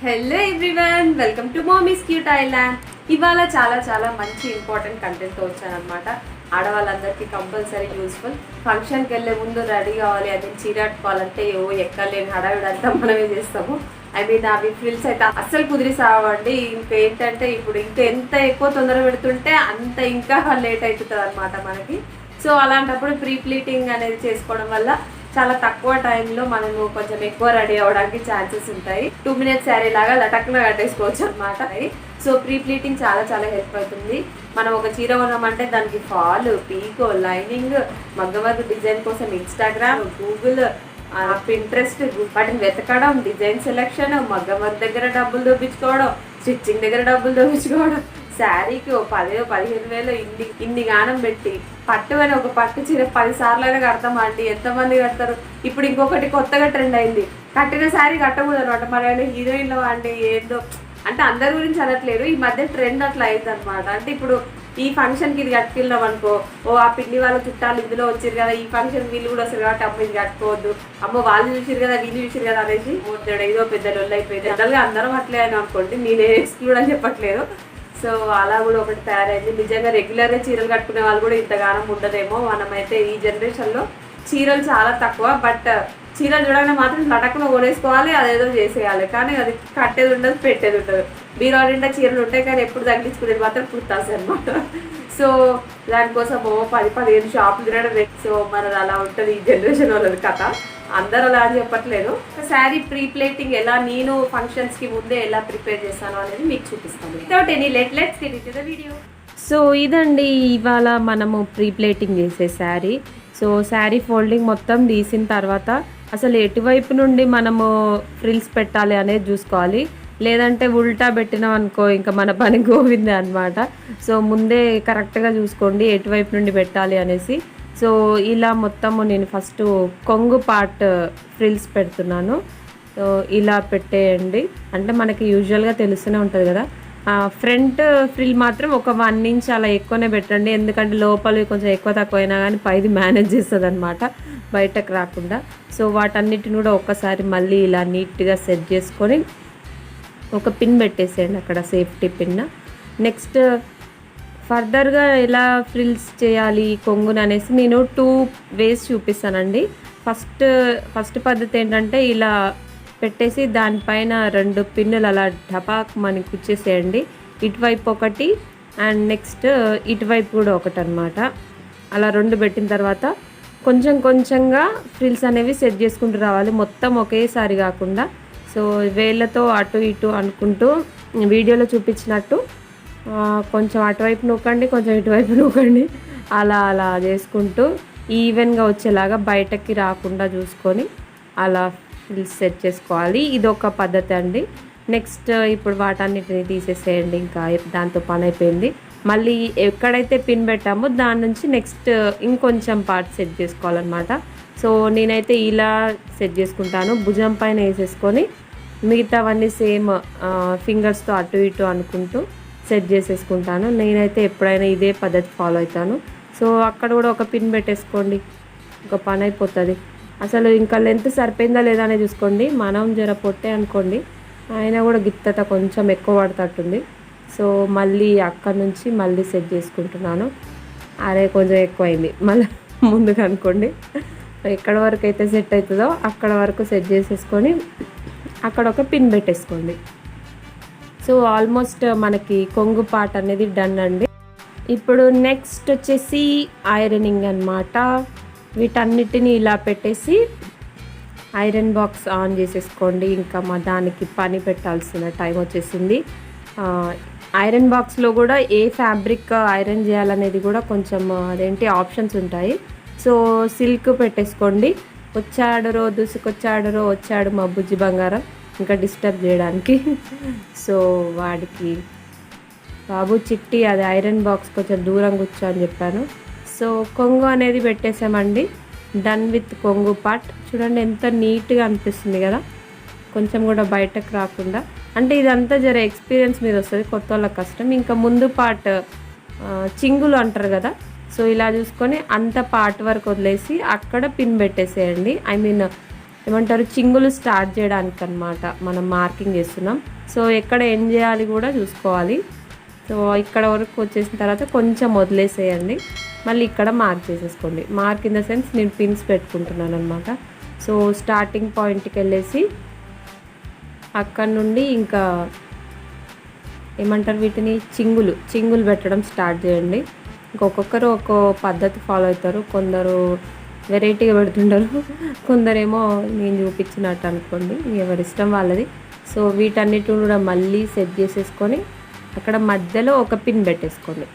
Hello everyone, welcome to mummies cute island. ఇవాళ చాలా చాలా మంచి ఇంపార్టెంట్ కంటెంట్తో వచ్చానమాట. ఆడవాళ్ళందరికీ కంపల్సరీ యూస్ఫుల్. ఫంక్షన్కి వెళ్ళే ముందు రెడీ కావాలి, అది చీర కట్టుకోవాలంటే ఎక్కలేని హడావిడంతా మనమే చేస్తాము. అవి ఫ్రిల్స్ అయితే అస్సలు కుదిరి సావండి. ఏంటంటే ఇప్పుడు ఎంత ఎక్కువ తొందర పెడుతుంటే అంత ఇంకా లేట్ అవుతుంది అనమాట మనకి. సో అలాంటప్పుడు ప్రీ ప్లీటింగ్ అనేది చేసుకోవడం వల్ల చాలా తక్కువ టైంలో మనము కొంచెం ఎక్కువ రెడీ అవ్వడానికి ఛాన్సెస్ ఉంటాయి. 2 minutes శారీ లాగా లటక్గా కట్టేసుకోవచ్చు అనమాట. సో ప్రీ ప్లీటింగ్ చాలా చాలా హెల్ప్ అవుతుంది. మనం ఒక చీర కొన్నామంటే దానికి ఫాల్, పీకో, లైనింగ్, మగ్గం వర్క్ డిజైన్ కోసం ఇన్స్టాగ్రామ్, గూగుల్, పింట్రెస్ట్ వాటిని వెతకడం, డిజైన్ సెలెక్షన్, మగ్గం వర్క్ దగ్గర డబ్బులు దొబ్బించుకోవడం, స్టిచ్చింగ్ దగ్గర డబ్బులు దొబ్బించుకోవడం, శారీకి 10,000-15,000 ఇన్ని గానం పెట్టి పట్టు అని ఒక పట్టు చీర 10 సార్లు కడతామా అండి? ఎంతమంది కడతారు? ఇప్పుడు ఇంకొకటి కొత్తగా ట్రెండ్ అయింది, కట్టిన శారీ కట్టకూడదు అనమాట. మరి హీరోయిన్లో అండి ఏందో అంటే అందరి గురించి అనట్లేదు, ఈ మధ్య ట్రెండ్ అట్లా అయింది అనమాట. అంటే ఇప్పుడు ఈ ఫంక్షన్కి ఇది కట్టుకెళ్ళినాం అనుకో, ఆ పిండి వాళ్ళ చుట్టాలు ఇందులో వచ్చారు కదా, ఈ ఫంక్షన్ వీళ్ళు కూడా వస్తారు కాబట్టి అమ్మ ఇది కట్టుకోవద్దు, అమ్మ వాళ్ళు చూసారు కదా వీళ్ళు చూసారు కదా అనేసి ఏదో పెద్ద లొల్లు అయిపోయింది. జనరల్గా అందరం అట్లే అని అనుకోండి, నేనే ఎక్స్క్లూడ్ అని చెప్పట్లేదు. సో అలా కూడా ఒకటి తయారైంది. నిజంగా రెగ్యులర్గా చీరలు కట్టుకునే వాళ్ళు కూడా ఇంతగానం ఉండదేమో. మనమైతే ఈ జనరేషన్లో చీరలు చాలా తక్కువ, బట్ చీరలు చూడగానే మాత్రం లటకును కొనేసుకోవాలి, అదేదో చేసేయాలి. కానీ అది కట్టేది ఉండదు, పెట్టేది ఉండదు. బీరో నిండా చీరలు ఉంటాయి కానీ ఎప్పుడు తగ్గించుకునేది మాత్రం కుర్తాసి అనమాట. సో దానికోసం 10-15 షాపులు తిరగడం. సో మనది అలా ఉంటుంది ఈ జనరేషన్ వాళ్ళది కథ. అందరూ అలా అని చెప్పట్లేదు. శారీ ప్రీ ప్లేటింగ్ ఎలా నేను ఫంక్షన్స్కి ముందే ఎలా ప్రిపేర్ చేస్తాను అనేది మీకు చూపిస్తాను. Without any let's get into the video. So ఇదండి ఇవాళ మనము ప్రీ ప్లేటింగ్ చేసే శారీ. సో శారీ ఫోల్డింగ్ మొత్తం తీసిన తర్వాత అసలు ఎటువైపు నుండి మనము ఫ్రిల్స్ పెట్టాలి అనేది చూసుకోవాలి. లేదంటే ఉల్టా పెట్టినాం అనుకో ఇంకా మన పని గోవిందే అనమాట. సో ముందే కరెక్ట్గా చూసుకోండి ఎటువైపు నుండి పెట్టాలి అనేసి. సో ఇలా మొత్తము నేను ఫస్ట్ కొంగు పార్ట్ ఫ్రిల్స్ పెడుతున్నాను. సో ఇలా పెట్టేయండి. అంటే మనకి యూజువల్గా తెలుస్తూనే ఉంటుంది కదా. ఫ్రంట్ ఫ్రిల్ మాత్రం ఒక 1 inch అలా ఎక్కువనే పెట్టండి, ఎందుకంటే లోపల కొంచెం ఎక్కువ తక్కువ అయినా కానీ పైది మేనేజ్ చేస్తుంది అనమాట, బయటకు రాకుండా. సో వాటన్నిటిని కూడా ఒక్కసారి మళ్ళీ ఇలా నీట్గా సెట్ చేసుకొని ఒక పిన్ పెట్టేసేయండి అక్కడ, సేఫ్టీ పిన్. నెక్స్ట్ ఫర్దర్గా ఎలా ఫ్రిల్స్ చేయాలి కొంగుని అనేసి నేను 2 ways చూపిస్తానండి. ఫస్ట్ పద్ధతి ఏంటంటే ఇలా పెట్టేసి దానిపైన 2 పిన్నులు అలా ఢపాక్ మనకి కుచ్చేసేయండి. ఇటువైపు ఒకటి అండ్ నెక్స్ట్ ఇటువైపు కూడా ఒకటి అనమాట. అలా 2 పెట్టిన తర్వాత కొంచెం కొంచెంగా ఫ్రిల్స్ అనేవి సెట్ చేసుకుంటూ రావాలి, మొత్తం ఒకేసారి కాకుండా. సో వేళ్ళతో అటు ఇటు అనుకుంటూ వీడియోలో చూపించినట్టు కొంచెం అటువైపు నూకండి, కొంచెం ఇటువైపు నూకండి, అలా అలా చేసుకుంటూ ఈవెన్గా వచ్చేలాగా బయటకి రాకుండా చూసుకొని అలా ఫ్రిల్స్ సెట్ చేసుకోవాలి. ఇది ఒక పద్ధతి అండి. నెక్స్ట్ ఇప్పుడు వాటన్నిటిని తీసేసేయండి, ఇంకా దాంతో పని అయిపోయింది. మళ్ళీ ఎక్కడైతే పిన్ పెట్టామో దాని నుంచి నెక్స్ట్ ఇంకొంచెం పార్ట్ సెట్ చేసుకోవాలన్నమాట. సో నేనైతే ఇలా సెట్ చేసుకుంటాను, భుజం పైన వేసేసుకొని మిగతావన్నీ సేమ్ ఫింగర్స్తో అటు ఇటు అనుకుంటూ సెట్ చేసేసుకుంటాను. నేనైతే ఎప్పుడైనా ఇదే పద్ధతి ఫాలో అవుతాను. సో అక్కడ కూడా ఒక పిన్ పెట్టేసుకోండి, ఒక పని అయిపోతుంది. అసలు ఇంకా లెంత్ సరిపోయిందా లేదా అనేది చూసుకోండి. మనం జర పొట్టే అనుకోండి, అయినా కూడా గిత్తత కొంచెం ఎక్కువ పడుతట్టుంది. సో మళ్ళీ అక్కడ నుంచి మళ్ళీ సెట్ చేసుకుంటున్నాను. అరే కొంచెం ఎక్కువైంది, మళ్ళీ ముందుకు అనుకోండి. ఎక్కడ వరకు అయితే సెట్ అవుతుందో అక్కడ వరకు సెట్ చేసేసుకొని అక్కడ ఒక పిన్ పెట్టేసుకోండి. సో ఆల్మోస్ట్ మనకి కొంగు పార్ట్ అనేది డన్ అండి. ఇప్పుడు నెక్స్ట్ వచ్చేసి ఐరనింగ్ అనమాట. వీటన్నిటిని ఇలా పెట్టేసి ఐరన్ బాక్స్ ఆన్ చేసేసుకోండి. ఇంకా దానికి పని పెట్టాల్సిన టైం వచ్చేసింది. ఐరన్ బాక్స్లో కూడా ఏ ఫ్యాబ్రిక్ ఐరన్ చేయాలనేది కూడా కొంచెం అదేంటి ఆప్షన్స్ ఉంటాయి. సో సిల్క్ పెట్టేసుకోండి. వచ్చాడరో దూసుకొచ్చాడరో వచ్చాడు మా బుజ్జి బంగారం ఇంకా డిస్టర్బ్ చేయడానికి. సో వాడికి బాబు చిట్టి అది ఐరన్ బాక్స్ కొంచెం దూరం కూర్చో అని చెప్పాను. సో కొంగు అనేది పెట్టేసామండి. డన్ విత్ కొంగు పార్ట్. చూడండి ఎంత నీట్గా అనిపిస్తుంది కదా, కొంచెం కూడా బయటకు రాకుండా. అంటే ఇదంతా జర ఎక్స్పీరియన్స్ మీద వస్తుంది, కొత్త వాళ్ళకి కష్టం. ఇంకా ముందు పార్ట్ చింగులు అంటారు కదా, సో ఇలా చూసుకొని అంత పార్ట్ వరకు వదిలేసి అక్కడ పిన్ పెట్టేసేయండి. ఐ మీన్ ఏమంటారు చింగులు స్టార్ట్ చేయడానికి అనమాట మనం మార్కింగ్ చేస్తున్నాం. సో ఎక్కడ ఎండ్ చేయాలి కూడా చూసుకోవాలి. సో ఇక్కడ వరకు వచ్చేసిన తర్వాత కొంచెం వదిలేసేయండి, మళ్ళీ ఇక్కడ మార్క్ చేసేసుకోండి. మార్క్ ఇన్ ద సెన్స్ నేను పిన్స్ పెట్టుకుంటున్నాను అనమాట. సో స్టార్టింగ్ పాయింట్కి వెళ్ళేసి అక్కడ నుండి ఇంకా ఏమంటారు వీటిని చింగులు పెట్టడం స్టార్ట్ చేయండి. ఇంకొకరు ఒక్కో పద్ధతి ఫాలో అవుతారు, కొందరు వెరైటీగా పెడుతుంటారు, కొందరేమో నేను చూపించినట్టు అనుకోండి, ఎవరిష్టం వాళ్ళది. సో వీటన్నిటిని కూడా మళ్ళీ సెట్ చేసేసుకొని అక్కడ మధ్యలో ఒక పిన్ పెట్టేసుకోండి.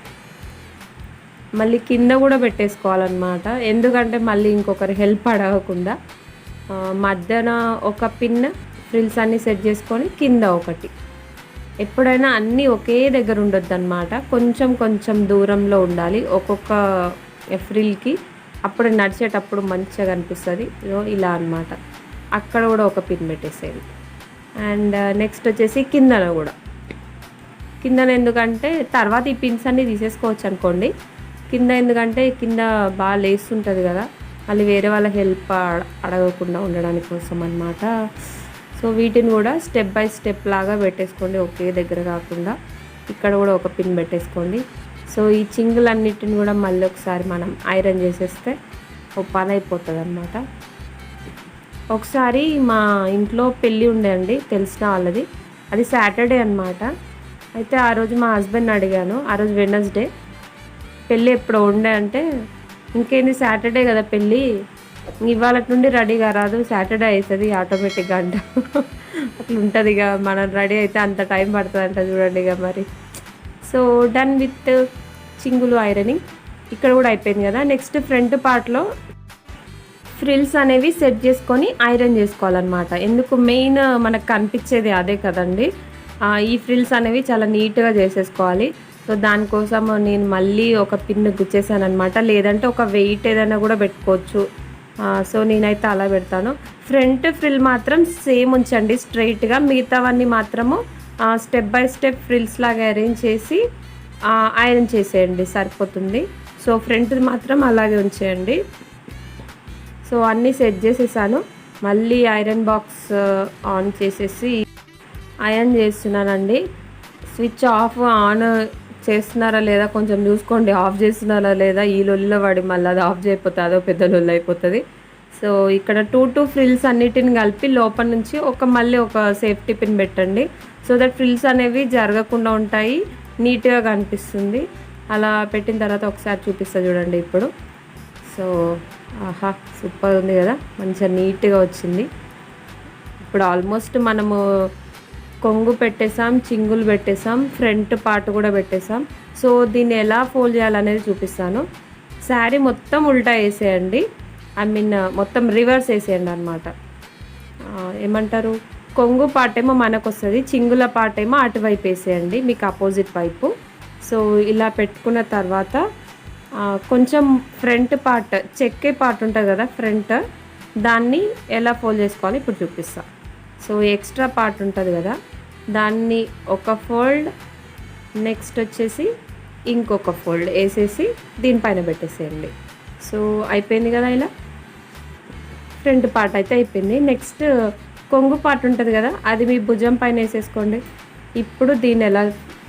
మళ్ళీ కింద కూడా పెట్టేసుకోవాలన్నమాట, ఎందుకంటే మళ్ళీ ఇంకొకరు హెల్ప్ అడగకుండా. మధ్యన ఒక పిన్ ఫ్రిల్స్ అన్నీ సెట్ చేసుకొని కింద ఒకటి. ఎప్పుడైనా అన్నీ ఒకే దగ్గర ఉండొద్దు అనమాట, కొంచెం కొంచెం దూరంలో ఉండాలి ఒక్కొక్క ఫ్రిల్కి. అప్పుడు నడిచేటప్పుడు మంచిగా కనిపిస్తుంది. ఇలా అనమాట. అక్కడ కూడా ఒక పిన్ పెట్టేసేది. అండ్ నెక్స్ట్ వచ్చేసి కిందన ఎందుకంటే తర్వాత ఈ పిన్స్ అన్నీ తీసేసుకోవచ్చు అనుకోండి. కింద ఎందుకంటే కింద బాగా లేస్తుంటుంది కదా, మళ్ళీ వేరే వాళ్ళ హెల్ప్ అడగకుండా ఉండడానికి కోసం అనమాట. సో వీటిని కూడా స్టెప్ బై స్టెప్ లాగా పెట్టేసుకోండి, ఒకే దగ్గర కాకుండా. ఇక్కడ కూడా ఒక పిన్ పెట్టేసుకోండి. సో ఈ చింగులన్నిటిని కూడా మళ్ళీ ఒకసారి మనం ఐరన్ చేసేస్తే ఒక పని అయిపోతుంది అనమాట. ఒకసారి మా ఇంట్లో పెళ్ళి ఉండేయండి తెలిసిన వాళ్ళది, అది సాటర్డే అనమాట. అయితే ఆ రోజు మా హస్బెండ్ని అడిగాను, ఆ రోజు వెడ్నెస్డే పెళ్ళి ఎప్పుడు ఉండే అంటే, ఇంకేంది సాటర్డే కదా పెళ్ళి, ఇవాళ నుండి రెడీగా రాదు, సాటర్డే అవుతుంది ఆటోమేటిక్గా అంట. అట్లా ఉంటుంది ఇక, మనం రెడీ అయితే అంత టైం పడుతుంది అంట చూడండి ఇక మరి. సో డన్ విత్ చింగులు ఐరనింగ్. ఇక్కడ కూడా అయిపోయింది కదా. నెక్స్ట్ ఫ్రంట్ పార్ట్లో ఫ్రిల్స్ అనేవి సెట్ చేసుకొని ఐరన్ చేసుకోవాలన్నమాట. ఎందుకు మెయిన్ మనకు కనిపించేది అదే కదండి. ఈ ఫ్రిల్స్ అనేవి చాలా నీట్గా చేసేసుకోవాలి. సో దానికోసం నేను మళ్ళీ ఒక పిన్ గుచ్చేసాను అనమాట, లేదంటే ఒక వెయిట్ ఏదైనా కూడా పెట్టుకోవచ్చు. సో నేనైతే అలా పెడతాను. ఫ్రంట్ ఫ్రిల్ మాత్రం సేమ్ ఉంచండి స్ట్రైట్గా, మిగతావన్నీ మాత్రము స్టెప్ బై స్టెప్ ఫ్రిల్స్ లాగా అరేంజ్ చేసి ఐరన్ చేసేయండి, సరిపోతుంది. సో ఫ్రంట్ మాత్రం అలాగే ఉంచేయండి. సో అన్నీ సెట్ చేసేసాను. మళ్ళీ ఐరన్ బాక్స్ ఆన్ చేసేసి ఐరన్ చేస్తున్నానండి. స్విచ్ ఆఫ్ ఆన్ చేస్తున్నారా లేదా కొంచెం చూసుకోండి, ఆఫ్ చేస్తున్నారా లేదా. ఈ లొల్లిలో పడి మళ్ళీ అది ఆఫ్ చేయకపోతే అదో పెద్ద లొల్లి అయిపోతుంది. సో ఇక్కడ టూ ఫ్రిల్స్ అన్నిటిని కలిపి లోపల నుంచి మళ్ళీ ఒక సేఫ్టీ పిన్ పెట్టండి. సో దట్ ఫ్రిల్స్ అనేవి జరగకుండా ఉంటాయి, నీట్గా కనిపిస్తుంది. అలా పెట్టిన తర్వాత ఒకసారి చూపిస్తా చూడండి ఇప్పుడు. సో ఆహా సూపర్ ఉంది కదా, మంచిగా నీట్గా వచ్చింది. ఇప్పుడు ఆల్మోస్ట్ మనము కొంగు పెట్టేసాం, చింగులు పెట్టేసాం, ఫ్రంట్ పార్ట్ కూడా పెట్టేసాం. సో దీన్ని ఎలా ఫోల్డ్ చేయాలనేది చూపిస్తాను. శారీ మొత్తం ఉల్టా వేసేయండి, మొత్తం రివర్స్ వేసేయండి అనమాట. ఏమంటారు, కొంగు పార్ట్ ఏమో మనకు వస్తుంది, చింగుల పార్ట్ ఏమో అటువైపు వేసేయండి, మీకు అపోజిట్ వైపు. సో ఇలా పెట్టుకున్న తర్వాత కొంచెం ఫ్రంట్ పార్ట్ చెక్కే పార్ట్ ఉంటుంది కదా ఫ్రంట్, దాన్ని ఎలా ఫోల్డ్ చేసుకోవాలి ఇప్పుడు చూపిస్తాను. సో ఎక్స్ట్రా పార్ట్ ఉంటుంది కదా, దాన్ని ఒక ఫోల్డ్, నెక్స్ట్ వచ్చేసి ఇంకొక ఫోల్డ్ వేసేసి దీనిపైన పెట్టేసేయండి. సో అయిపోయింది కదా, ఇలా ఫ్రంట్ పార్ట్ అయితే అయిపోయింది. నెక్స్ట్ కొంగు పార్ట్ ఉంటుంది కదా, అది మీ భుజం పైన వేసేసుకోండి. ఇప్పుడు దీన్ని ఎలా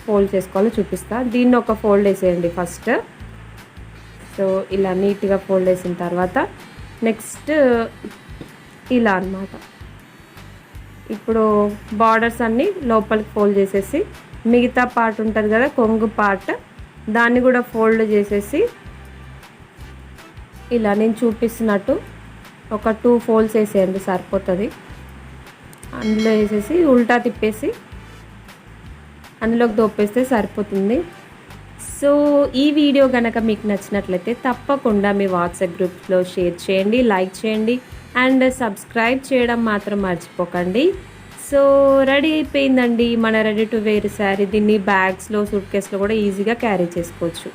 ఫోల్డ్ చేసుకోవాలో చూపిస్తా. దీన్ని ఒక ఫోల్డ్ వేసేయండి ఫస్ట్. సో ఇలా నీట్గా ఫోల్డ్ వేసిన తర్వాత నెక్స్ట్ ఇలా అన్నమాట. ఇప్పుడు బార్డర్స్ అన్నీ లోపలికి ఫోల్డ్ చేసేసి మిగతా పార్ట్ ఉంటుంది కదా కొంగు పార్ట్, దాన్ని కూడా ఫోల్డ్ చేసేసి ఇలా నేను చూపిస్తున్నట్టు ఒక 2 ఫోల్డ్స్ వేసేయండి, సరిపోతుంది. అందులో వేసేసి ఉల్టా తిప్పేసి అందులోకి దోపేస్తే సరిపోతుంది. సో ఈ వీడియో కనుక మీకు నచ్చినట్లయితే తప్పకుండా మీ వాట్సాప్ గ్రూప్లో షేర్ చేయండి, లైక్ చేయండి అండ్ సబ్స్క్రైబ్ చేయడం మాత్రం మర్చిపోకండి. సో రెడీ అయిపోయిందండి మన రెడీ టు వేర్ శారీ. దీన్ని బ్యాగ్స్లో, సూట్ కేసులో కూడా ఈజీగా క్యారీ చేసుకోవచ్చు.